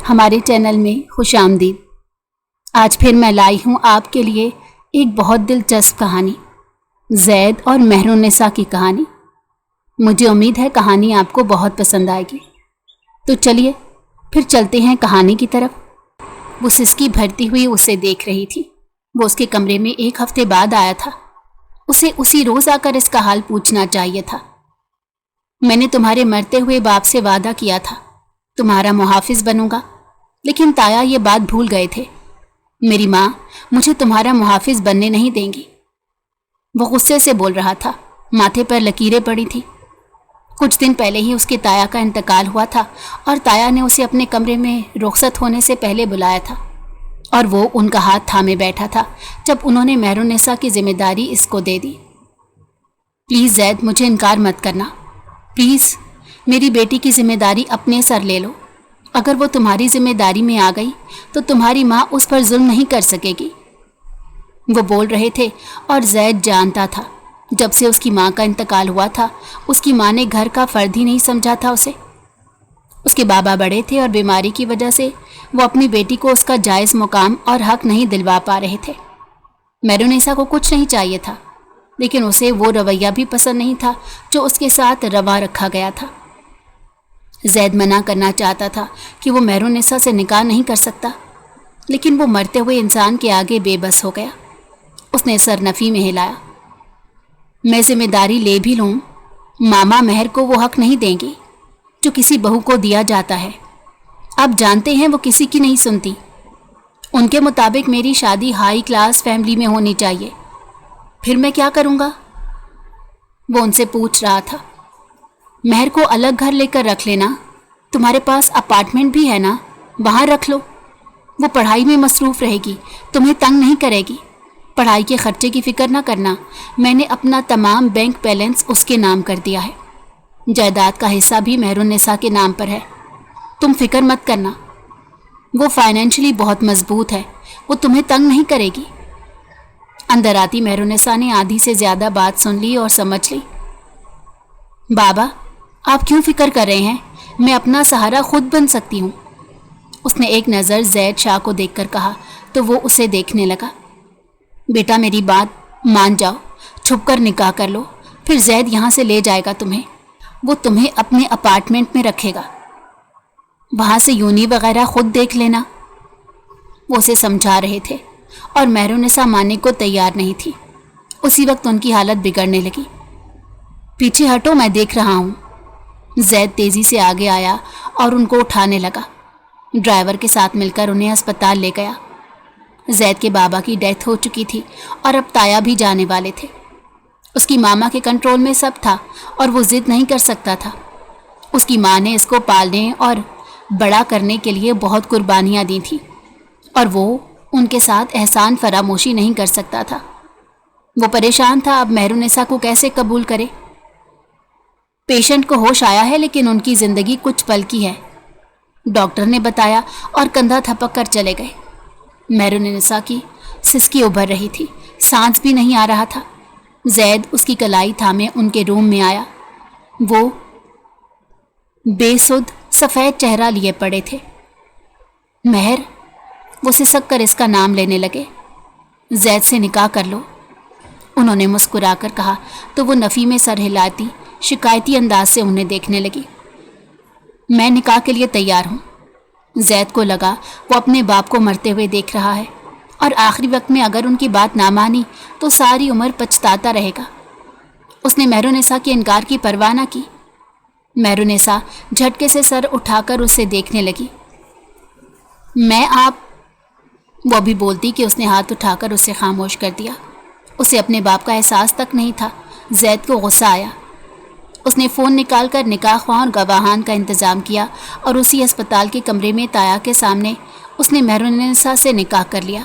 ہمارے چینل میں خوش آمدید۔ آج پھر میں لائی ہوں آپ کے لیے ایک بہت دلچسپ کہانی، زید اور مہر النساء کی کہانی۔ مجھے امید ہے کہانی آپ کو بہت پسند آئے گی۔ تو چلیے پھر چلتے ہیں کہانی کی طرف۔ وہ سسکی بھرتی ہوئی اسے دیکھ رہی تھی۔ وہ اس کے کمرے میں ایک ہفتے بعد آیا تھا۔ اسے اسی روز آ کر اس کا حال پوچھنا چاہیے تھا۔ میں نے تمہارے مرتے ہوئے باپ سے وعدہ کیا تھا، تمہارا محافظ بنوں گا، لیکن تایا یہ بات بھول گئے تھے۔ میری ماں مجھے تمہارا محافظ بننے نہیں دیں گی۔ وہ غصے سے بول رہا تھا، ماتھے پر لکیریں پڑی تھی۔ کچھ دن پہلے ہی اس کے تایا کا انتقال ہوا تھا اور تایا نے اسے اپنے کمرے میں رخصت ہونے سے پہلے بلایا تھا، اور وہ ان کا ہاتھ تھامے بیٹھا تھا جب انہوں نے مہر النساء کی ذمہ داری اس کو دے دی۔ پلیز زید، مجھے انکار مت کرنا، پلیز میری بیٹی کی ذمہ داری اپنے سر لے لو۔ اگر وہ تمہاری ذمہ داری میں آ گئی تو تمہاری ماں اس پر ظلم نہیں کر سکے گی۔ وہ بول رہے تھے اور زید جانتا تھا جب سے اس کی ماں کا انتقال ہوا تھا اس کی ماں نے گھر کا فرد ہی نہیں سمجھا تھا اسے۔ اس کے بابا بڑے تھے اور بیماری کی وجہ سے وہ اپنی بیٹی کو اس کا جائز مقام اور حق نہیں دلوا پا رہے تھے۔ مہر النساء کو کچھ نہیں چاہیے تھا، لیکن اسے وہ رویہ بھی پسند نہیں تھا جو اس کے ساتھ روا رکھا گیا تھا۔ زید منع کرنا چاہتا تھا کہ وہ مہر النساء سے نکاح نہیں کر سکتا، لیکن وہ مرتے ہوئے انسان کے آگے بے بس ہو گیا۔ اس نے سر نفی میں ہلایا۔ میں ذمہ داری لے بھی لوں، ماما مہر کو وہ حق نہیں دیں گی جو کسی بہو کو دیا جاتا ہے۔ آپ جانتے ہیں وہ کسی کی نہیں سنتی۔ ان کے مطابق میری شادی ہائی کلاس فیملی میں ہونی چاہیے۔ پھر میں کیا کروں گا؟ وہ ان سے پوچھ رہا تھا۔ مہر کو الگ گھر لے کر رکھ لینا، تمہارے پاس اپارٹمنٹ بھی ہے نا، وہاں رکھ لو۔ وہ پڑھائی میں مصروف رہے گی، تمہیں تنگ نہیں کرے گی۔ پڑھائی کے خرچے کی فکر نہ کرنا، میں نے اپنا تمام بینک بیلنس اس کے نام کر دیا ہے۔ جائیداد کا حصہ بھی مہر النساء کے نام پر ہے، تم فکر مت کرنا۔ وہ فائنینشلی بہت مضبوط ہے، وہ تمہیں تنگ نہیں کرے گی۔ اندر آتی مہر النساء نے آدھی سے زیادہ بات سن لی اور سمجھ لی۔ بابا، آپ کیوں فکر کر رہے ہیں؟ میں اپنا سہارا خود بن سکتی ہوں۔ اس نے ایک نظر زید شاہ کو دیکھ کر کہا تو وہ اسے دیکھنے لگا۔ بیٹا میری بات مان جاؤ، چھپ کر نکاح کر لو، پھر زید یہاں سے لے جائے گا تمہیں۔ وہ تمہیں اپنے اپارٹمنٹ میں رکھے گا، وہاں سے یونی وغیرہ خود دیکھ لینا۔ وہ اسے سمجھا رہے تھے اور مہر النساء ماننے کو تیار نہیں تھی۔ اسی وقت ان کی حالت بگڑنے لگی۔ پیچھے ہٹو، میں دیکھ رہا ہوں۔ زید تیزی سے آگے آیا اور ان کو اٹھانے لگا۔ ڈرائیور کے ساتھ مل کر انہیں اسپتال لے گیا۔ زید کے بابا کی ڈیتھ ہو چکی تھی اور اب تایا بھی جانے والے تھے۔ اس کی ماما کے کنٹرول میں سب تھا اور وہ ضد نہیں کر سکتا تھا۔ اس کی ماں نے اس کو پالنے اور بڑا کرنے کے لیے بہت قربانیاں دی تھیں، اور وہ ان کے ساتھ احسان فراموشی نہیں کر سکتا تھا۔ وہ پریشان تھا اب مہر النساء کو کیسے قبول کرے۔ پیشنٹ کو ہوش آیا ہے لیکن ان کی زندگی کچھ پل کی ہے، ڈاکٹر نے بتایا، اور کندھا تھپک کر چلے گئے۔ مہر النساء کی سسکی ابھر رہی تھی، سانس بھی نہیں آ رہا تھا۔ زید اس کی کلائی تھامے ان کے روم میں آیا۔ وہ بے سدھ سفید چہرہ لیے پڑے تھے۔ مہر، وہ سسک کر اس کا نام لینے لگے۔ زید سے نکاح کر لو، انہوں نے مسکرا کر کہا تو وہ نفی میں سر ہلاتی شکایتی انداز سے انہیں دیکھنے لگی۔ میں نکاح کے لیے تیار ہوں۔ زید کو لگا وہ اپنے باپ کو مرتے ہوئے دیکھ رہا ہے، اور آخری وقت میں اگر ان کی بات نہ مانی تو ساری عمر پچھتاتا رہے گا۔ اس نے مہر النساء کے انکار کی پرواہ نہ کی۔ مہر النساء جھٹکے سے سر اٹھا کر اسے دیکھنے لگی۔ وہ بھی بولتی کہ اس نے ہاتھ اٹھا کر اسے خاموش کر دیا۔ اسے اپنے باپ کا احساس تک نہیں تھا۔ زید کو غصہ آیا۔ اس نے فون نکال کر نکاح خواہ اور گواہان کا انتظام کیا، اور اسی اسپتال کے کمرے میں تایا کے سامنے اس نے مہر النساء سے نکاح کر لیا۔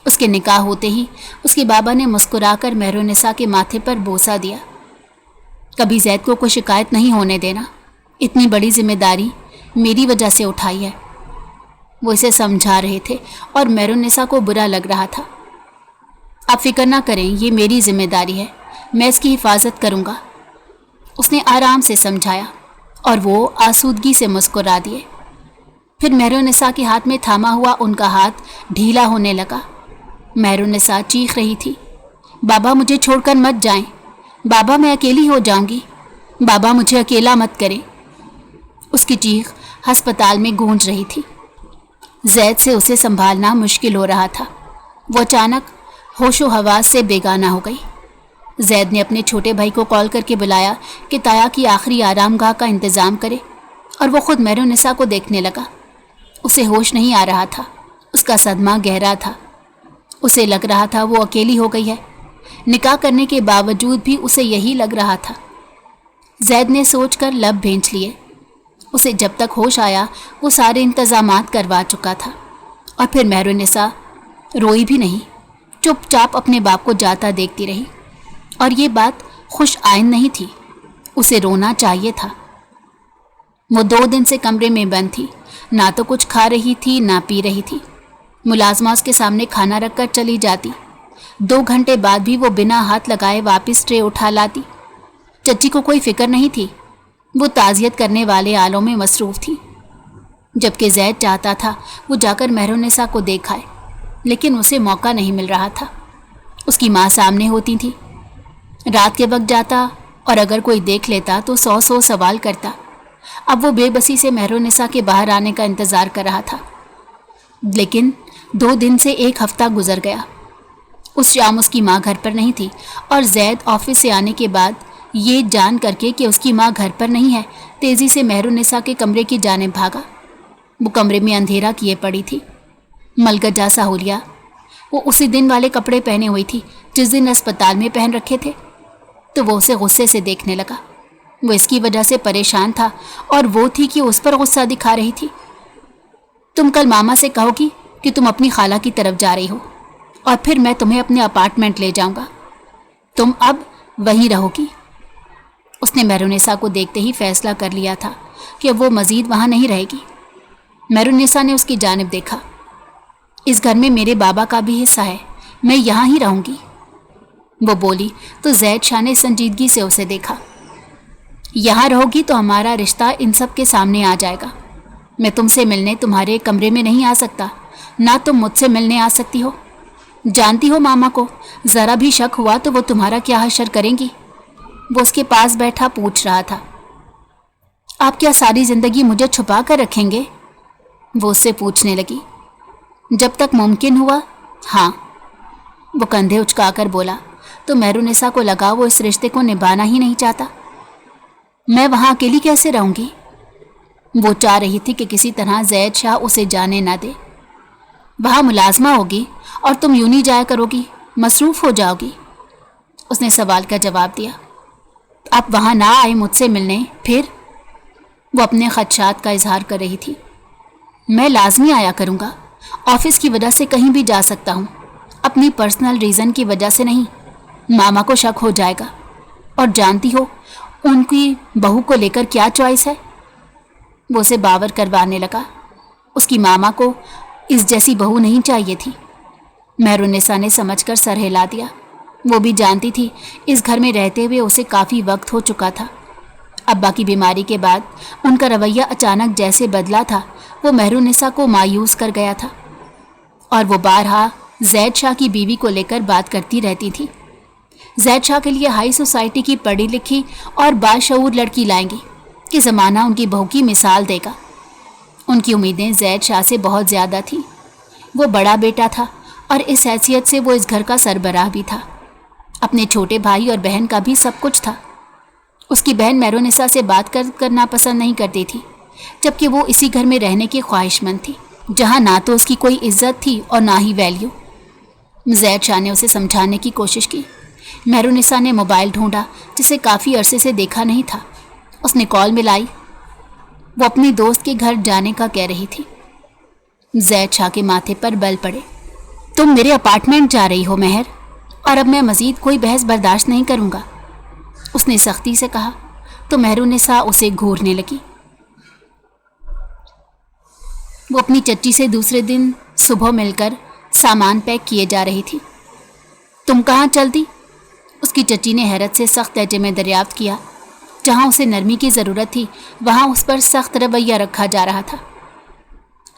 اس کے نکاح ہوتے ہی اس کے بابا نے مسکرا کر مہر النساء کے ماتھے پر بوسہ دیا۔ کبھی زید کو کوئی شکایت نہیں ہونے دینا، اتنی بڑی ذمہ داری میری وجہ سے اٹھائی ہے۔ وہ اسے سمجھا رہے تھے اور مہر النساء کو برا لگ رہا تھا۔ آپ فکر نہ کریں، یہ میری ذمہ داری ہے، میں اس کی حفاظت کروں گا، اس نے آرام سے سمجھایا، اور وہ آسودگی سے مسکرا دیے۔ پھر مہرالنساء کے ہاتھ میں تھاما ہوا ان کا ہاتھ ڈھیلا ہونے لگا۔ مہرالنساء چیخ رہی تھی، بابا مجھے چھوڑ کر مت جائیں، بابا میں اکیلی ہو جاؤں گی، بابا مجھے اکیلا مت کریں۔ اس کی چیخ ہسپتال میں گونج رہی تھی۔ زید سے اسے سنبھالنا مشکل ہو رہا تھا۔ وہ اچانک ہوش و حواس سے بیگانہ ہو گئی۔ زید نے اپنے چھوٹے بھائی کو کال کر کے بلایا کہ تایا کی آخری آرام گاہ کا انتظام کرے، اور وہ خود مہرالنساء کو دیکھنے لگا۔ اسے ہوش نہیں آ رہا تھا، اس کا صدمہ گہرا تھا۔ اسے لگ رہا تھا وہ اکیلی ہو گئی ہے، نکاح کرنے کے باوجود بھی اسے یہی لگ رہا تھا۔ زید نے سوچ کر لب بھینچ لیے۔ اسے جب تک ہوش آیا وہ سارے انتظامات کروا چکا تھا۔ اور پھر مہرالنساء روئی بھی نہیں، چپ چاپ اپنے باپ کو جاتا دیکھتی رہی۔ اور یہ بات خوش آئند نہیں تھی، اسے رونا چاہیے تھا۔ وہ 2 دن سے کمرے میں بند تھی، نہ تو کچھ کھا رہی تھی نہ پی رہی تھی۔ ملازمہ اس کے سامنے کھانا رکھ کر چلی جاتی، 2 گھنٹے بعد بھی وہ بنا ہاتھ لگائے واپس ٹرے اٹھا لاتی۔ چچی کو کوئی فکر نہیں تھی، وہ تعزیت کرنے والے آلوں میں مصروف تھی۔ جبکہ زید چاہتا تھا وہ جا کر مہرالنساء کو دیکھ آئے، لیکن اسے موقع نہیں مل رہا تھا۔ اس کی ماں سامنے ہوتی تھی، رات کے وقت جاتا اور اگر کوئی دیکھ لیتا تو 100 سوال کرتا۔ اب وہ بے بسی سے مہرالنساء کے باہر آنے کا انتظار کر رہا تھا۔ لیکن 2 دن سے 1 ہفتہ گزر گیا۔ اس شام اس کی ماں گھر پر نہیں تھی، اور زید آفس سے آنے کے بعد یہ جان کر کے کہ اس کی ماں گھر پر نہیں ہے، تیزی سے مہرالنساء کے کمرے کی جانب بھاگا۔ وہ کمرے میں اندھیرا کیے پڑی تھی، ملگجا سا ہولیا۔ وہ اسی دن والے کپڑے پہنے ہوئی تھی جس دن اسپتال میں پہن رکھے تھے، تو وہ اسے غصے سے دیکھنے لگا۔ وہ اس کی وجہ سے پریشان تھا، اور وہ تھی کہ اس پر غصہ دکھا رہی تھی۔ تم کل ماما سے کہو گی کہ تم اپنی خالہ کی طرف جا رہی ہو، اور پھر میں تمہیں اپنے اپارٹمنٹ لے جاؤں گا، تم اب وہیں رہو گی۔ اس نے مہرالنساء کو دیکھتے ہی فیصلہ کر لیا تھا کہ وہ مزید وہاں نہیں رہے گی۔ مہرالنساء نے اس کی جانب دیکھا۔ اس گھر میں میرے بابا کا بھی حصہ ہے، میں یہاں ہی رہوں گی، وہ بولی تو زید شاہ نے سنجیدگی سے اسے دیکھا۔ یہاں رہو گی تو ہمارا رشتہ ان سب کے سامنے آ جائے گا۔ میں تم سے ملنے تمہارے کمرے میں نہیں آ سکتا، نہ تم مجھ سے ملنے آ سکتی ہو۔ جانتی ہو ماما کو ذرا بھی شک ہوا تو وہ تمہارا کیا حشر کریں گی؟ وہ اس کے پاس بیٹھا پوچھ رہا تھا۔ آپ کیا ساری زندگی مجھے چھپا کر رکھیں گے؟ وہ اس سے پوچھنے لگی۔ جب تک ممکن ہوا، ہاں، وہ کندھے اچکا کر بولا تو مہرالنساء کو لگا وہ اس رشتے کو نبھانا ہی نہیں چاہتا۔ میں وہاں اکیلی کیسے رہوں گی؟ وہ چاہ رہی تھی کہ کسی طرح زید شاہ اسے جانے نہ دے۔ وہاں ملازمہ ہوگی اور تم یوں نہیں جایا کرو گی، مصروف ہو جاؤ گی، اس نے سوال کا جواب دیا۔ آپ وہاں نہ آئے مجھ سے ملنے، پھر؟ وہ اپنے خدشات کا اظہار کر رہی تھی۔ میں لازمی آیا کروں گا، آفس کی وجہ سے کہیں بھی جا سکتا ہوں، اپنی پرسنل ریزن کی وجہ سے نہیں۔ ماما کو شک ہو جائے گا، اور جانتی ہو ان کی بہو کو لے کر کیا چوائس ہے؟ وہ اسے باور کروانے لگا۔ اس کی ماما کو اس جیسی بہو نہیں چاہیے تھی۔ مہرالنساء نے سمجھ کر سر ہلا دیا۔ وہ بھی جانتی تھی اس گھر میں رہتے ہوئے اسے کافی وقت ہو چکا تھا۔ ابا کی بیماری کے بعد ان کا رویہ اچانک جیسے بدلا تھا، وہ مہرالنساء کو مایوس کر گیا تھا، اور وہ بارہا زید شاہ کی بیوی کو لے کر بات کرتی رہتی تھی۔ زید شاہ کے لیے ہائی سوسائٹی کی پڑھی لکھی اور باشعور لڑکی لائیں گی کہ زمانہ ان کی بہو کی مثال دے گا۔ ان کی امیدیں زید شاہ سے بہت زیادہ تھیں۔ وہ بڑا بیٹا تھا اور اس حیثیت سے وہ اس گھر کا سربراہ بھی تھا۔ اپنے چھوٹے بھائی اور بہن کا بھی سب کچھ تھا۔ اس کی بہن مہرالنساء سے بات کرنا پسند نہیں کرتی تھی، جبکہ وہ اسی گھر میں رہنے کی خواہش مند تھی، جہاں نہ تو اس کی کوئی عزت تھی اور نہ ہی ویلیو۔ زید شاہ نے اسے سمجھانے کی کوشش کی۔ مہرالنساء نے موبائل ڈھونڈا جسے کافی عرصے سے دیکھا نہیں تھا۔ اس نے کال ملائی۔ وہ اپنی دوست کے گھر جانے کا کہہ رہی تھی۔ زید شاہ کے ماتھے پر بل پڑے۔ تم میرے اپارٹمنٹ جا رہی ہو مہر، اور اب میں مزید کوئی بحث برداشت نہیں کروں گا، اس نے سختی سے کہا تو مہرالنساء اسے گھورنے لگی۔ وہ اپنی چچی سے دوسرے دن صبح مل کر سامان پیک کیے جا رہی تھی۔ تم کہاں چل دی؟ اس کی چچی نے حیرت سے سخت لہجے میں دریافت کیا۔ جہاں اسے نرمی کی ضرورت تھی وہاں اس پر سخت رویہ رکھا جا رہا تھا۔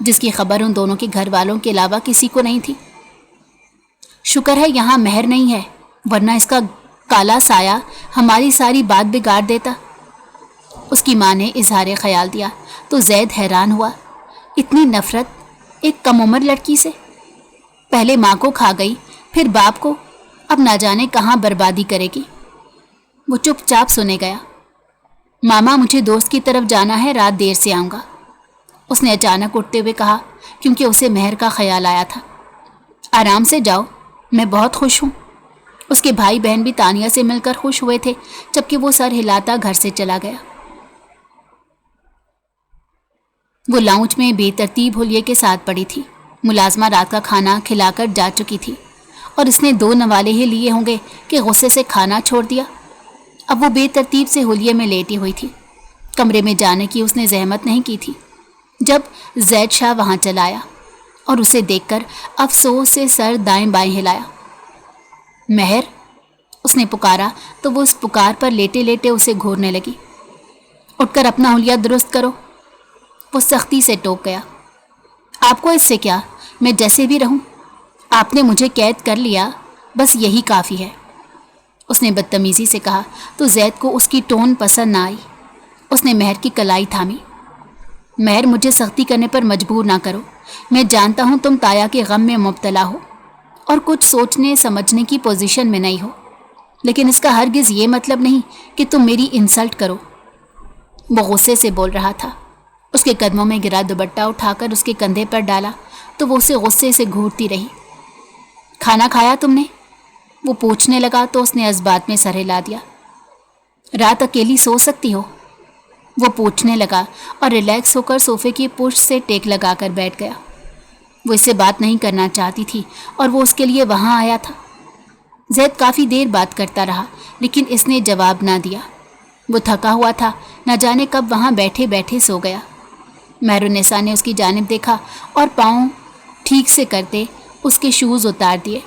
جس کی خبر ان دونوں کے گھر والوں کے علاوہ کسی کو نہیں تھی۔ شکر ہے یہاں مہر نہیں ہے، ورنہ اس کا کالا سایہ ہماری ساری بات بگاڑ دیتا۔ اس کی ماں نے اظہار خیال دیا تو زید حیران ہوا، اتنی نفرت ایک کم عمر لڑکی سے؟ پہلے ماں کو کھا گئی، پھر باپ کو، اب نہ جانے کہاں بربادی کرے گی۔ وہ چپ چاپ سنے گیا۔ ماما مجھے دوست کی طرف جانا ہے، رات دیر سے آؤں گا، اس نے اچانک اٹھتے ہوئے کہا، کیونکہ اسے مہر کا خیال آیا تھا۔ آرام سے جاؤ، میں بہت خوش ہوں۔ اس کے بھائی بہن بھی تانیہ سے مل کر خوش ہوئے تھے، جبکہ وہ سر ہلاتا گھر سے چلا گیا۔ وہ لاؤنج میں بے ترتیب حلیے کے ساتھ پڑی تھی۔ ملازمہ رات کا کھانا کھلا کر جا چکی تھی اور اس نے 2 نوالے ہی لیے ہوں گے کہ غصے سے کھانا چھوڑ دیا۔ اب وہ بے ترتیب سے حلیے میں لیٹی ہوئی تھی۔ کمرے میں جانے کی اس نے زحمت نہیں کی تھی جب زید شاہ وہاں چلا آیا اور اسے دیکھ کر افسوس سے سر دائیں بائیں ہلایا۔ مہر، اس نے پکارا تو وہ اس پکار پر لیٹے لیٹے اسے گھورنے لگی۔ اٹھ کر اپنا حلیہ درست کرو، وہ سختی سے ٹوک گیا۔ آپ کو اس سے کیا، میں جیسے بھی رہوں، آپ نے مجھے قید کر لیا، بس یہی کافی ہے، اس نے بدتمیزی سے کہا تو زید کو اس کی ٹون پسند نہ آئی۔ اس نے مہر کی کلائی تھامی۔ مہر، مجھے سختی کرنے پر مجبور نہ کرو، میں جانتا ہوں تم تایا کے غم میں مبتلا ہو اور کچھ سوچنے سمجھنے کی پوزیشن میں نہیں ہو، لیکن اس کا ہرگز یہ مطلب نہیں کہ تم میری انسلٹ کرو۔ وہ غصے سے بول رہا تھا۔ اس کے قدموں میں گرا دوپٹہ اٹھا کر اس کے کندھے پر ڈالا تو وہ اسے غصے سے گھورتی رہی۔ کھانا کھایا تم نے؟ وہ پوچھنے لگا تو اس نے اس بات میں سر ہلا دیا۔ رات اکیلی سو سکتی ہو؟ وہ پوچھنے لگا اور ریلیکس ہو کر صوفے کی پشت سے ٹیک لگا کر بیٹھ گیا۔ وہ اس سے بات نہیں کرنا چاہتی تھی اور وہ اس کے لیے وہاں آیا تھا۔ زید کافی دیر بات کرتا رہا لیکن اس نے جواب نہ دیا۔ وہ تھکا ہوا تھا، نہ جانے کب وہاں بیٹھے بیٹھے سو گیا۔ مہرالنساء نے اس کی جانب دیکھا اور پاؤں ٹھیک سے کرتے اس کے شوز اتار دیے۔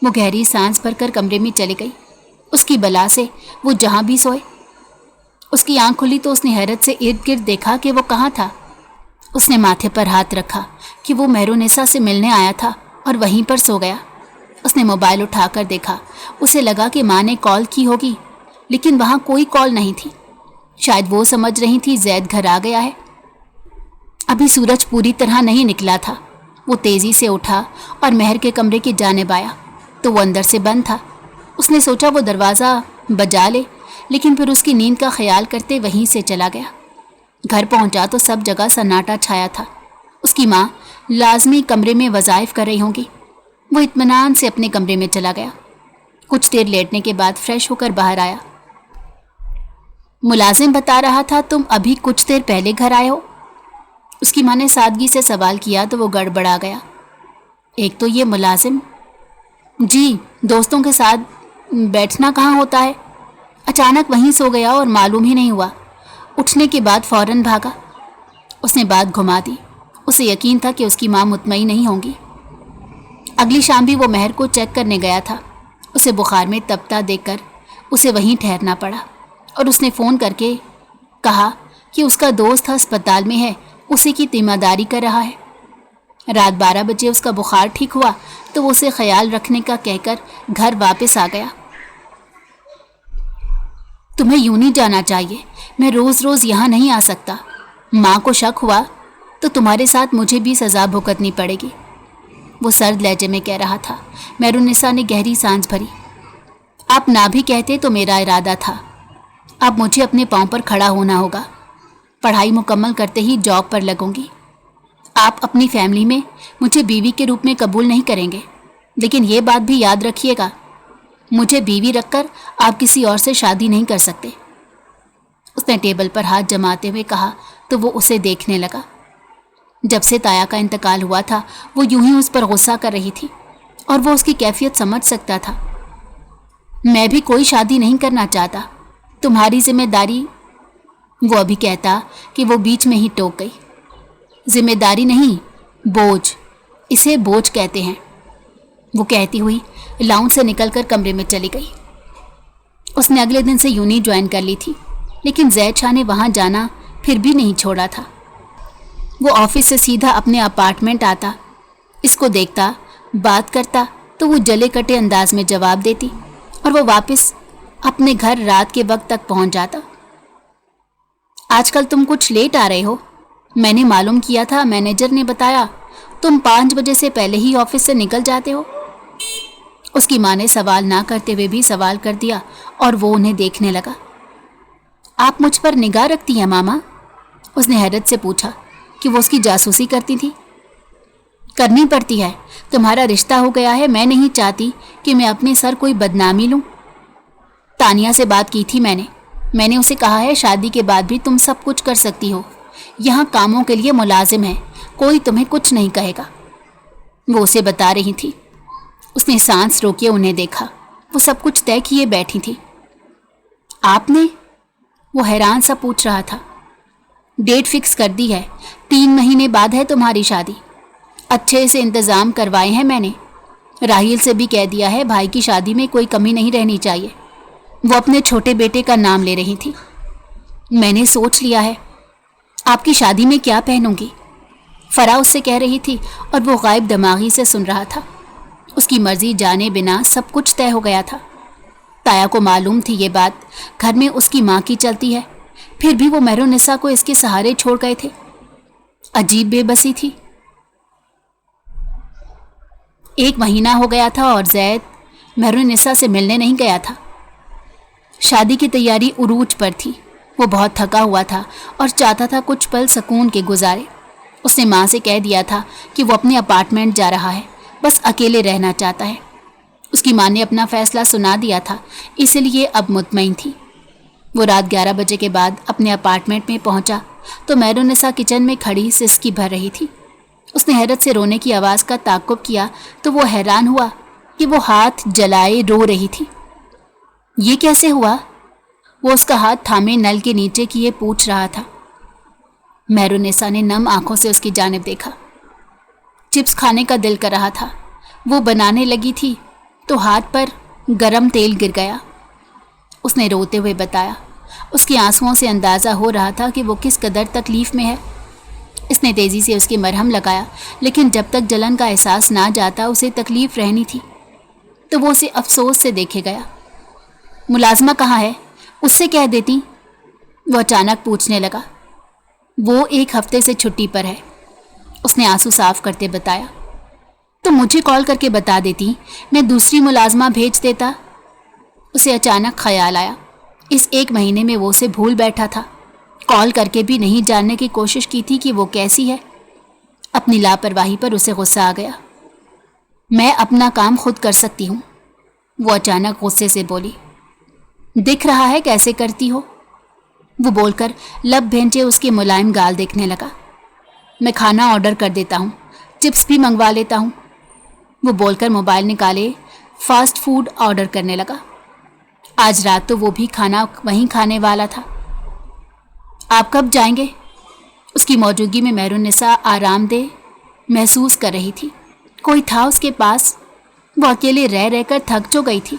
وہ گہری سانس بھر کر کمرے میں چلی گئی۔ اس کی بلا سے وہ جہاں بھی سوئے۔ اس کی آنکھ کھلی تو اس نے حیرت سے ارد گرد دیکھا کہ وہ کہاں تھا۔ اس نے ماتھے پر ہاتھ رکھا کہ وہ مہرالنساء سے ملنے آیا تھا اور وہیں پر سو گیا۔ اس نے موبائل اٹھا کر دیکھا۔ اسے لگا کہ ماں نے کال کی ہوگی، لیکن وہاں کوئی کال نہیں تھی۔ شاید وہ سمجھ رہی تھی زید گھر آ گیا ہے۔ ابھی سورج پوری طرح نہیں نکلا تھا۔ وہ تیزی سے اٹھا اور مہر کے کمرے کی جانب آیا تو وہ اندر سے بند تھا۔ اس نے سوچا وہ دروازہ بجا لے، لیکن پھر اس کی نیند کا خیال کرتے وہیں سے چلا گیا۔ گھر پہنچا تو سب جگہ سناٹا چھایا تھا۔ اس کی ماں لازمی کمرے میں وظائف کر رہی ہوں گی۔ وہ اطمینان سے اپنے کمرے میں چلا گیا۔ کچھ دیر لیٹنے کے بعد فریش ہو کر باہر آیا۔ ملازم بتا رہا تھا تم ابھی کچھ دیر پہلے گھر آئے ہو؟ اس کی ماں نے سادگی سے سوال کیا تو وہ گڑبڑا گیا۔ ایک تو یہ ملازم، جی دوستوں کے ساتھ بیٹھنا کہاں ہوتا ہے، اچانک وہیں سو گیا اور معلوم ہی نہیں ہوا، اٹھنے کے بعد فوراً بھاگا۔ اس نے بات گھما دی۔ اسے یقین تھا کہ اس کی ماں مطمئن نہیں ہوں گی۔ اگلی شام بھی وہ مہر کو چیک کرنے گیا تھا۔ اسے بخار میں تپتا دیکھ کر اسے وہیں ٹھہرنا پڑا اور اس نے فون کر کے کہا کہ اس کا دوست ہسپتال میں ہے، اسی کی تیمارداری کر رہا ہے۔ رات 12 بجے اس کا بخار ٹھیک ہوا تو وہ اسے خیال رکھنے کا کہہ کر گھر واپس آ گیا۔ تمہیں یوں نہیں جانا چاہیے، میں روز روز یہاں نہیں آ سکتا۔ ماں کو شک ہوا تو تمہارے ساتھ مجھے بھی سزا بھگتنی پڑے گی، وہ سرد لہجے میں کہہ رہا تھا۔ مہرالنساء نے گہری سانس بھری۔ آپ نہ بھی کہتے تو میرا ارادہ تھا۔ اب مجھے اپنے پاؤں پر کھڑا ہونا ہوگا۔ پڑھائی مکمل کرتے ہی جاب پر لگوں گی۔ آپ اپنی فیملی میں مجھے بیوی کے روپ میں قبول نہیں کریں گے، لیکن یہ بات بھی یاد رکھیے گا، مجھے بیوی رکھ کر آپ کسی اور سے شادی نہیں کر سکتے۔ اس نے ٹیبل پر ہاتھ جماتے ہوئے کہا تو وہ اسے دیکھنے لگا۔ جب سے تایا کا انتقال ہوا تھا وہ یوں ہی اس پر غصہ کر رہی تھی اور وہ اس کی کیفیت سمجھ سکتا تھا۔ میں بھی کوئی شادی نہیں کرنا چاہتا، تمہاری ذمہ داری، وہ ابھی کہتا کہ وہ بیچ میں ہی ٹوک گئی۔ ذمہ داری نہیں، بوجھ، اسے بوجھ کہتے ہیں، وہ کہتی ہوئی لاؤنج سے نکل کر کمرے میں چلی گئی۔ اس نے اگلے دن سے یونی جوائن کر لی تھی، لیکن زید شاہ نے وہاں جانا پھر بھی نہیں چھوڑا تھا۔ وہ آفس سے سیدھا اپنے اپارٹمنٹ آتا، اس کو دیکھتا، بات کرتا تو وہ جلے کٹے انداز میں جواب دیتی اور وہ واپس اپنے گھر رات کے وقت تک پہنچ جاتا۔ آج کل تم کچھ لیٹ آ رہے ہو، میں نے معلوم کیا تھا، مینیجر نے بتایا تم 5 بجے سے پہلے ہی آفس سے نکل جاتے ہو۔ اس کی ماں نے سوال نہ کرتے ہوئے بھی سوال کر دیا اور وہ انہیں دیکھنے لگا۔ آپ مجھ پر نگاہ رکھتی ہیں ماما؟ اس نے حیرت سے پوچھا کہ وہ اس کی جاسوسی کرتی تھی۔ کرنی پڑتی ہے، تمہارا رشتہ ہو گیا ہے، میں نہیں چاہتی کہ میں اپنے سر کوئی بدنامی لوں۔ تانیہ سے بات کی تھی میں نے اسے کہا ہے شادی کے بعد بھی تم سب کچھ کر سکتی ہو، یہاں کاموں کے لیے ملازم ہے، کوئی تمہیں کچھ نہیں کہے گا، وہ اسے بتا رہی تھی۔ اس نے سانس روکے انہیں دیکھا، وہ سب کچھ طے کیے بیٹھی تھی۔ آپ نے؟ وہ حیران سا پوچھ رہا تھا۔ ڈیٹ فکس کر دی ہے، 3 مہینے بعد ہے تمہاری شادی، اچھے سے انتظام کروائے ہیں میں نے، راہیل سے بھی کہہ دیا ہے بھائی کی شادی میں کوئی کمی نہیں رہنی چاہیے۔ وہ اپنے چھوٹے بیٹے کا نام لے رہی تھی۔ میں نے سوچ لیا ہے آپ کی شادی میں کیا پہنوں گی، فرا اس سے کہہ رہی تھی اور وہ غائب دماغی سے سن رہا تھا۔ اس کی مرضی جانے بنا سب کچھ طے ہو گیا تھا۔ تایا کو معلوم تھی یہ بات، گھر میں اس کی ماں کی چلتی ہے، پھر بھی وہ مہرالنساء کو اس کے سہارے چھوڑ گئے تھے۔ عجیب بے بسی تھی۔ 1 مہینہ ہو گیا تھا اور زید مہرالنساء سے ملنے نہیں گیا تھا۔ شادی کی تیاری عروج پر تھی، وہ بہت تھکا ہوا تھا اور چاہتا تھا کچھ پل سکون کے گزارے۔ اس نے ماں سے کہہ دیا تھا کہ وہ اپنے اپارٹمنٹ جا رہا ہے، بس اکیلے رہنا چاہتا ہے۔ اس کی ماں نے اپنا فیصلہ سنا دیا تھا، اس لیے اب مطمئن تھی۔ وہ رات 11 بجے کے بعد اپنے اپارٹمنٹ میں پہنچا تو مہرالنساء کچن میں کھڑی سسکی بھر رہی تھی۔ اس نے حیرت سے رونے کی آواز کا تعقب کیا تو وہ حیران ہوا کہ وہ ہاتھ جلائے رو رہی تھی۔ یہ کیسے ہوا؟ وہ اس کا ہاتھ تھامے نل کے نیچے کیے پوچھ رہا تھا۔ مہرالنساء نے نم آنکھوں سے اس کی جانب دیکھا۔ چپس کھانے کا دل کر رہا تھا، وہ بنانے لگی تھی تو ہاتھ پر گرم تیل گر گیا۔ اس نے روتے ہوئے بتایا۔ اس کے آنسوؤں سے اندازہ ہو رہا تھا کہ وہ کس قدر تکلیف میں ہے۔ اس نے تیزی سے اس کی مرہم لگایا، لیکن جب تک جلن کا احساس نہ جاتا اسے تکلیف رہنی تھی، تو وہ اسے افسوس سے دیکھے گیا۔ ملازمہ کہاں ہے؟ اس سے کہہ دیتی، وہ اچانک پوچھنے لگا۔ وہ 1 ہفتے سے چھٹی پر ہے، اس نے آنسو صاف کرتے بتایا۔ تو مجھے کال کر کے بتا دیتی، میں دوسری ملازمہ بھیج دیتا۔ اسے اچانک خیال آیا، اس 1 مہینے میں وہ اسے بھول بیٹھا تھا، کال کر کے بھی نہیں جاننے کی کوشش کی تھی کہ وہ کیسی ہے۔ اپنی لاپرواہی پر اسے غصہ آ گیا۔ میں اپنا کام خود کر سکتی ہوں، وہ اچانک غصے سے بولی۔ دکھ رہا ہے کیسے کرتی ہو، وہ بول کر لب بھینچے اس کے ملائم گال دیکھنے لگا۔ میں کھانا آرڈر کر دیتا ہوں، چپس بھی منگوا لیتا ہوں، وہ بول کر موبائل نکالے فاسٹ فوڈ آرڈر کرنے لگا۔ آج رات تو وہ بھی کھانا وہیں کھانے والا تھا۔ آپ کب جائیں گے؟ اس کی موجودگی میں مہرالنساء آرام دہ محسوس کر رہی تھی۔ کوئی تھا اس کے پاس، وہ اکیلے رہ رہ کر تھک جو گئی تھی۔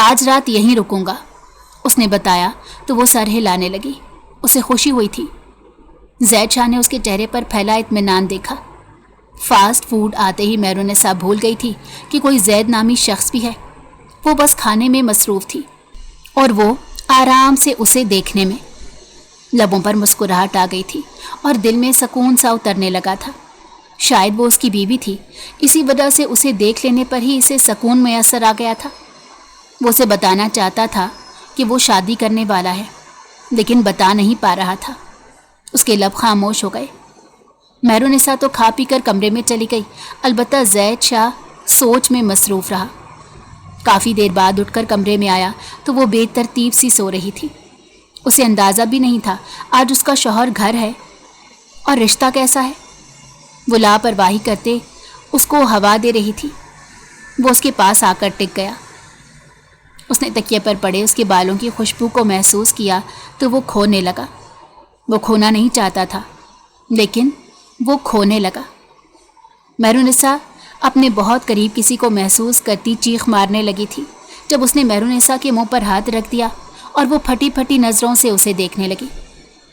آج رات یہیں رکوں گا، اس نے بتایا تو وہ سر ہلانے لگی۔ اسے خوشی ہوئی تھی۔ زید شاہ نے اس کے چہرے پر پھیلا اطمینان دیکھا۔ فاسٹ فوڈ آتے ہی مہرالنساء بھول گئی تھی کہ کوئی زید نامی شخص بھی ہے۔ وہ بس کھانے میں مصروف تھی اور وہ آرام سے اسے دیکھنے میں۔ لبوں پر مسکراہٹ آ گئی تھی اور دل میں سکون سا اترنے لگا تھا۔ شاید وہ اس کی بیوی تھی، اسی وجہ سے اسے دیکھ لینے پر ہی اسے سکون میسر آ گیا تھا۔ وہ اسے بتانا چاہتا تھا کہ وہ شادی کرنے والا ہے، لیکن بتا نہیں پا رہا تھا۔ اس کے لب خاموش ہو گئے۔ مہرالنساء تو کھا پی کر کمرے میں چلی گئی، البتہ زید شاہ سوچ میں مصروف رہا۔ کافی دیر بعد اٹھ کر کمرے میں آیا تو وہ بے ترتیب سی سو رہی تھی۔ اسے اندازہ بھی نہیں تھا آج اس کا شوہر گھر ہے اور رشتہ کیسا ہے۔ وہ لاپرواہی کرتے اس کو ہوا دے رہی تھی۔ وہ اس کے پاس آ کر ٹک گیا۔ اس نے تکیے پر پڑے اس کے بالوں کی خوشبو کو محسوس کیا تو وہ کھونے لگا۔ وہ کھونا نہیں چاہتا تھا، لیکن وہ کھونے لگا۔ مہرالنساء اپنے بہت قریب کسی کو محسوس کرتی چیخ مارنے لگی تھی جب اس نے مہرالنساء کے منہ پر ہاتھ رکھ دیا اور وہ پھٹی پھٹی نظروں سے اسے دیکھنے لگی۔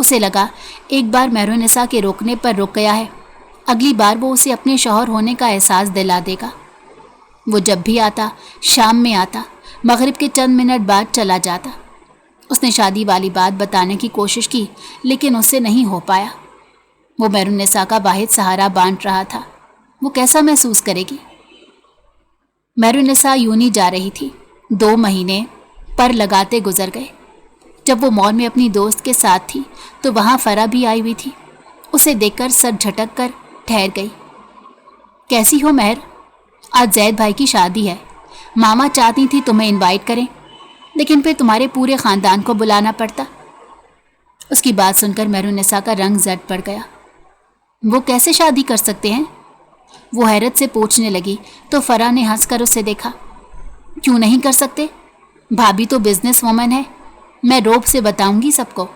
اسے لگا ایک بار مہرالنساء کے روکنے پر رک گیا ہے، اگلی بار وہ اسے اپنے شوہر ہونے کا احساس دلا دے گا۔ وہ جب بھی آتا شام میں آتا، مغرب کے چند منٹ بعد چلا جاتا۔ اس نے شادی والی بات بتانے کی کوشش کی لیکن اس سے نہیں ہو پایا۔ وہ مہرالنساء کا واحد سہارا بانٹ رہا تھا، وہ کیسا محسوس کرے گی؟ مہرالنساء یوں نہیں جا رہی تھی۔ 2 مہینے پر لگاتے گزر گئے۔ جب وہ مال میں اپنی دوست کے ساتھ تھی تو وہاں فرا بھی آئی ہوئی تھی۔ اسے دیکھ کر سر جھٹک کر ٹھہر گئی۔ کیسی ہو مہر؟ آج زید بھائی کی شادی ہے، ماما چاہتی تھی تمہیں انوائٹ کریں، لیکن پھر تمہارے پورے خاندان کو بلانا پڑتا۔ اس کی بات سن کر مہرالنساء کا رنگ زرد پڑ گیا۔ وہ کیسے شادی کر سکتے ہیں؟ وہ حیرت سے پوچھنے لگی تو فرا نے ہنس کر اسے دیکھا۔ کیوں نہیں کر سکتے؟ بھابھی تو بزنس وومن ہے، میں روب سے بتاؤں گی سب کو۔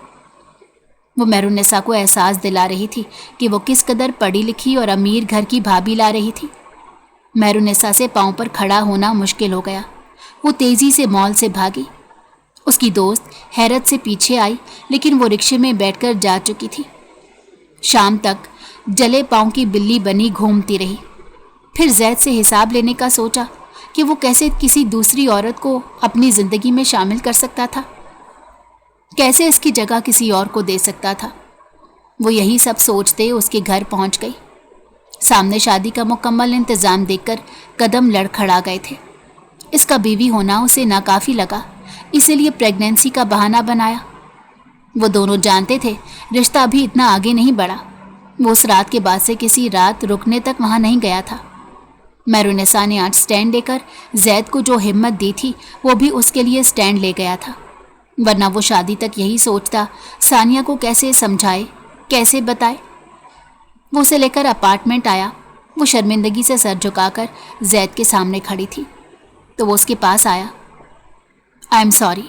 وہ مہرالنساء کو احساس دلا رہی تھی کہ وہ کس قدر پڑھی لکھی اور امیر گھر کی بھابھی لا رہی تھی۔ مہرالنساء سے پاؤں پر کھڑا ہونا مشکل ہو گیا۔ وہ تیزی سے مال سے بھاگی۔ اس کی دوست حیرت سے پیچھے آئی لیکن وہ رکشے میں بیٹھ کر جا چکی تھی۔ شام تک جلے پاؤں کی بلی بنی گھومتی رہی۔ پھر زید سے حساب لینے کا سوچا کہ وہ کیسے کسی دوسری عورت کو اپنی زندگی میں شامل کر سکتا تھا، کیسے اس کی جگہ کسی اور کو دے سکتا تھا۔ وہ یہی سب سوچتے اس کے گھر پہنچ گئی۔ سامنے شادی کا مکمل انتظام دیکھ کر قدم لڑکھڑا گئے تھے۔ اس کا بیوی ہونا اسے ناکافی لگا، اسی لیے پریگنینسی کا بہانہ بنایا۔ وہ دونوں جانتے تھے رشتہ ابھی اتنا آگے نہیں بڑھا۔ وہ اس رات کے بعد سے کسی رات رکنے تک وہاں نہیں گیا تھا۔ مہرالنساء نے آج سٹینڈ لے کر زید کو جو ہمت دی تھی وہ بھی اس کے لیے سٹینڈ لے گیا تھا، ورنہ وہ شادی تک یہی سوچتا ثانیہ کو کیسے سمجھائے، کیسے بتائے۔ وہ اسے لے کر اپارٹمنٹ آیا۔ وہ شرمندگی سے سر جھکا کر زید کے سامنے کھڑی تھی تو وہ اس کے پاس آیا۔ آئی ایم سوری،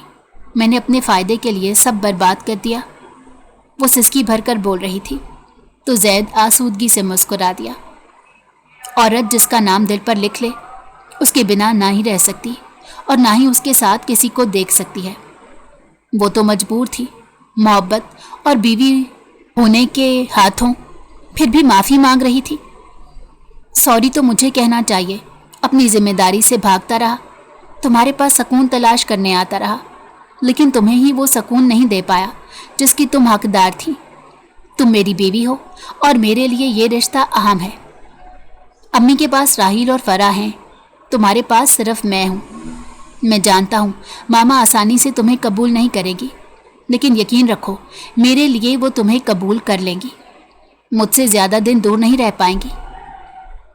میں نے اپنے فائدے کے لیے سب برباد کر دیا، وہ سسکی بھر کر بول رہی تھی تو زید آسودگی سے مسکرا دیا۔ عورت جس کا نام دل پر لکھ لے اس کے بنا نہ ہی رہ سکتی اور نہ ہی اس کے ساتھ کسی کو دیکھ سکتی ہے۔ وہ تو مجبور تھی، محبت اور بیوی ہونے کے ہاتھوں، پھر بھی معافی مانگ رہی تھی۔ سوری تو مجھے کہنا چاہیے، اپنی ذمہ داری سے بھاگتا رہا، تمہارے پاس سکون تلاش کرنے آتا رہا، لیکن تمہیں ہی وہ سکون نہیں دے پایا جس کی تم حقدار تھی۔ تم میری بیوی ہو اور میرے لیے یہ رشتہ اہم ہے۔ امی کے پاس راحیل اور فرا ہیں، تمہارے پاس صرف میں ہوں۔ میں جانتا ہوں ماما آسانی سے تمہیں قبول نہیں کرے گی، لیکن یقین رکھو میرے لیے وہ تمہیں قبول کر لیں گی، مجھ سے زیادہ دن دور نہیں رہ پائیں گی۔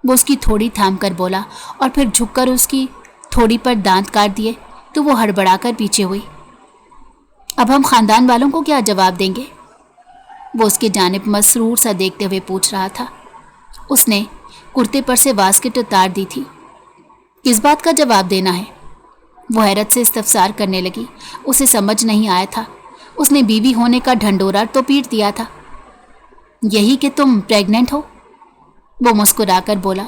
وہ اس کی تھوڑی تھام کر بولا اور پھر جھک کر اس کی تھوڑی پر دانت کاٹ دیے تو وہ ہڑبڑا کر پیچھے ہوئی۔ اب ہم خاندان والوں کو کیا جواب دیں گے؟ وہ اس کی جانب مسرور سا دیکھتے ہوئے پوچھ رہا تھا۔ اس نے کرتے پر سے واسکٹ اتار دی تھی۔ کس بات کا جواب دینا ہے؟ وہ حیرت سے استفسار کرنے لگی۔ اسے سمجھ نہیں آیا تھا، اس نے بیوی ہونے کا ڈھنڈورا تو پیٹ دیا تھا۔ یہی کہ تم پریگننٹ ہو؟ وہ مسکرا کر بولا۔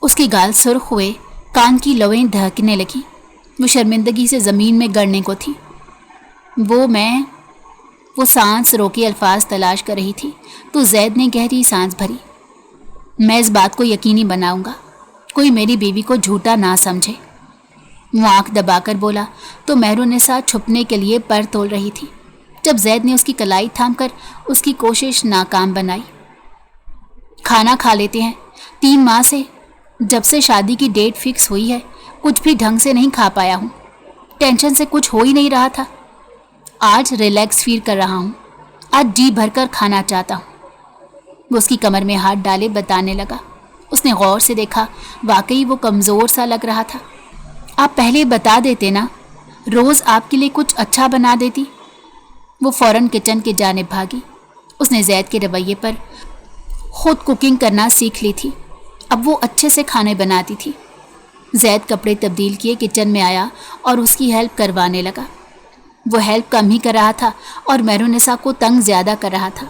اس کی گال سرخ ہوئے، کان کی لویں دھڑکنے لگی، وہ شرمندگی سے زمین میں گڑنے کو تھی۔ وہ سانس روکے الفاظ تلاش کر رہی تھی تو زید نے گہری سانس بھری۔ میں اس بات کو یقینی بناؤں گا، کوئی میری بیوی کو جھوٹا نہ سمجھے۔ وہ آنکھ دبا کر بولا تو مہرالنساء چھپنے کے لیے پر تول رہی تھی جب زید نے اس کی کلائی تھام کر اس کی کوشش ناکام بنائی۔ کھانا کھا لیتے ہیں، 3 ماہ سے جب سے شادی کی ڈیٹ فکس ہوئی ہے کچھ بھی ڈھنگ سے نہیں کھا پایا ہوں، ٹینشن سے کچھ ہو ہی نہیں رہا تھا۔ آج ریلیکس فیل کر رہا ہوں، آج جی بھر کر کھانا چاہتا ہوں۔ وہ اس کی کمر میں ہاتھ ڈالے بتانے لگا۔ اس نے غور سے دیکھا، واقعی وہ کمزور سا لگ رہا تھا۔ آپ پہلے بتا دیتے نا، روز آپ کے لیے کچھ اچھا بنا دیتی۔ وہ فوراً کچن کی جانب بھاگی۔ اس نے زید کے رویے پر خود کوکنگ کرنا سیکھ لی تھی، اب وہ اچھے سے کھانے بناتی تھی۔ زید کپڑے تبدیل کیے کچن میں آیا اور اس کی ہیلپ کروانے لگا۔ وہ ہیلپ کم ہی کر رہا تھا اور مہرالنساء کو تنگ زیادہ کر رہا تھا۔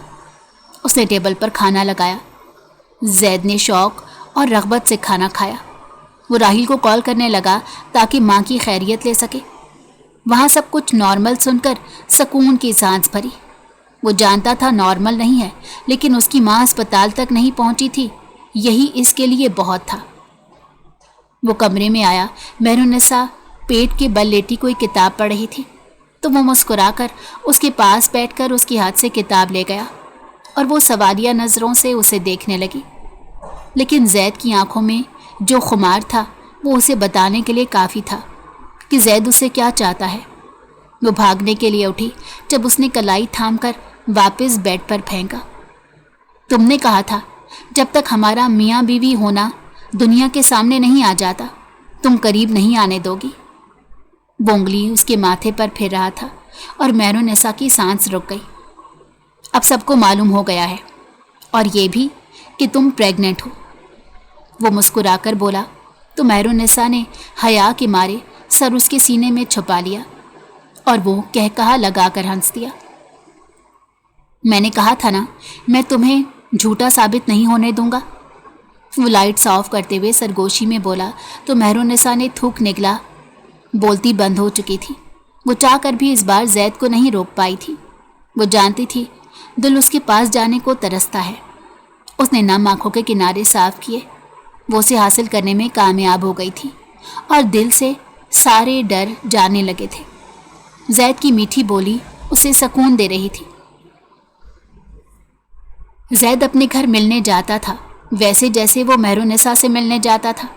اس نے ٹیبل پر کھانا لگایا۔ زید نے شوق اور رغبت سے کھانا کھایا۔ وہ راحیل کو کال کرنے لگا تاکہ ماں کی خیریت لے سکے۔ وہاں سب کچھ نارمل سن کر سکون کی سانس بھری۔ وہ جانتا تھا نارمل نہیں ہے، لیکن اس کی ماں اسپتال تک نہیں پہنچی تھی، یہی اس کے لیے بہت تھا۔ وہ کمرے میں آیا۔ مہرالنساء پیٹ کے بل لیٹی کوئی کتاب پڑھ رہی تھی، تو وہ مسکرا کر اس کے پاس بیٹھ کر اس کے ہاتھ سے کتاب لے گیا اور وہ سوالیہ نظروں سے اسے دیکھنے لگی۔ لیکن زید کی آنکھوں میں جو خمار تھا وہ اسے بتانے کے لیے کافی تھا کہ زید اسے کیا چاہتا ہے۔ وہ بھاگنے کے لیے اٹھی جب اس نے کلائی تھام کر واپس بیڈ پر پھینکا۔ تم نے کہا تھا جب تک ہمارا میاں بیوی ہونا دنیا کے سامنے نہیں آ جاتا تم قریب نہیں آنے دو گی۔ وہ انگلی اس کے ماتھے پر پھر رہا تھا اور مہرالنساء کی سانس رک گئی۔ اب سب کو معلوم ہو گیا ہے، اور یہ بھی کہ تم پریگننٹ ہو، وہ مسکرا کر بولا، تو مہرالنساء نے حیا کے مارے سر اس کے سینے میں چھپا لیا اور وہ کہا لگا کر ہنس دیا۔ میں نے کہا تھا نا، میں تمہیں جھوٹا ثابت نہیں ہونے دوں گا، وہ لائٹس آف کرتے ہوئے سرگوشی میں بولا، تو مہرالنساء نے تھوک نگلا، بولتی بند ہو چکی تھی۔ وہ چاہ کر بھی اس بار زید کو نہیں روک پائی تھی۔ وہ جانتی تھی دل اس کے پاس جانے کو ترستا ہے۔ اس نے نم آنکھوں کے کنارے صاف کیے۔ وہ اسے حاصل کرنے میں کامیاب ہو گئی تھی اور دل سے سارے ڈر جانے لگے تھے۔ زید کی میٹھی بولی اسے سکون دے رہی تھی۔ زید اپنے گھر ملنے جاتا تھا ویسے جیسے وہ مہرالنساء سے ملنے جاتا تھا۔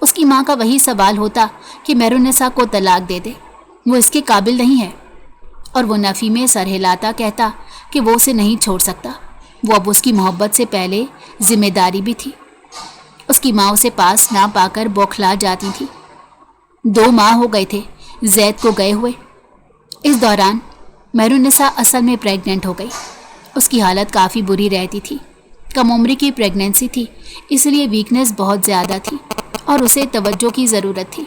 اس کی ماں کا وہی سوال ہوتا کہ مہرالنساء کو طلاق دے دے، وہ اس کے قابل نہیں ہے، اور وہ نفی میں سر ہلاتا کہتا کہ وہ اسے نہیں چھوڑ سکتا۔ وہ اب اس کی محبت سے پہلے ذمہ داری بھی تھی۔ اس کی ماں اسے پاس نہ پا کر بوکھلا جاتی تھی۔ 2 ماہ ہو گئے تھے زید کو گئے ہوئے۔ اس دوران مہرالنساء اصل میں پریگننٹ ہو گئی۔ اس کی حالت کافی بری رہتی تھی۔ کم عمری کی پریگننسی تھی، اس لیے ویکنس بہت زیادہ تھی اور اسے توجہ کی ضرورت تھی۔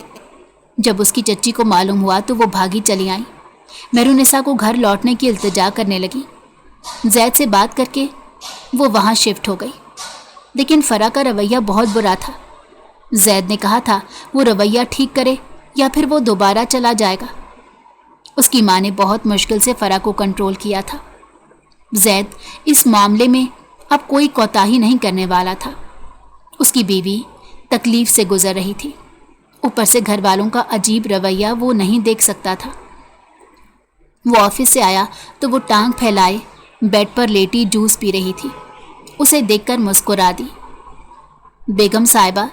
جب اس کی چچی کو معلوم ہوا تو وہ بھاگی چلی آئیں۔ مہرالنساء کو گھر لوٹنے کی التجا کرنے لگی۔ زید سے بات کر کے وہ وہاں شفٹ ہو گئی، لیکن فرح کا رویہ بہت برا تھا۔ زید نے کہا تھا وہ رویہ ٹھیک کرے یا پھر وہ دوبارہ چلا جائے گا۔ اس کی ماں نے بہت مشکل سے فرح کو کنٹرول کیا تھا۔ زید اس معاملے میں اب کوئی کوتاہی نہیں کرنے والا تھا۔ اس کی بیوی تکلیف سے گزر رہی تھی، اوپر سے گھر والوں کا عجیب رویہ وہ نہیں دیکھ سکتا تھا۔ وہ آفس سے آیا تو وہ ٹانگ پھیلائے بیڈ پر لیٹی جوس پی رہی تھی۔ اسے دیکھ کر مسکرا دی۔ بیگم صاحبہ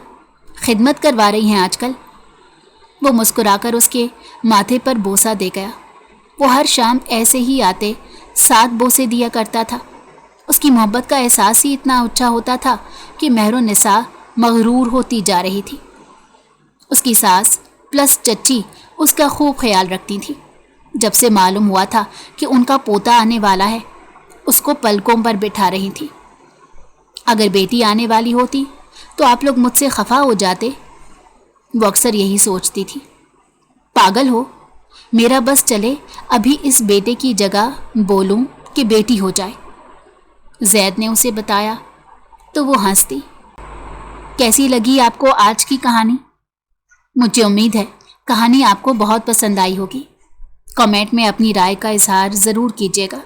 خدمت کروا رہی ہیں آج کل؟ وہ مسکرا کر اس کے ماتھے پر بوسہ دے گیا۔ وہ ہر شام ایسے ہی آتے 7 بوسے دیا کرتا تھا۔ اس کی محبت کا احساس ہی اتنا اونچا ہوتا تھا کہ مہرالنساء مغرور ہوتی جا رہی تھی۔ اس کی ساس پلس چچی اس کا خوب خیال رکھتی تھی۔ جب سے معلوم ہوا تھا کہ ان کا پوتا آنے والا ہے، اس کو پلکوں پر بٹھا رہی تھی۔ اگر بیٹی آنے والی ہوتی تو آپ لوگ مجھ سے خفا ہو جاتے، وہ اکثر یہی سوچتی تھی۔ پاگل ہو، میرا بس چلے ابھی اس بیٹے کی جگہ بولوں کہ بیٹی ہو جائے۔ زید نے اسے بتایا تو وہ ہنس دی۔ کیسی لگی آپ کو آج کی کہانی؟ مجھے امید ہے کہانی آپ کو بہت پسند آئی ہوگی۔ کمنٹ میں اپنی رائے کا اظہار ضرور کیجیے گا۔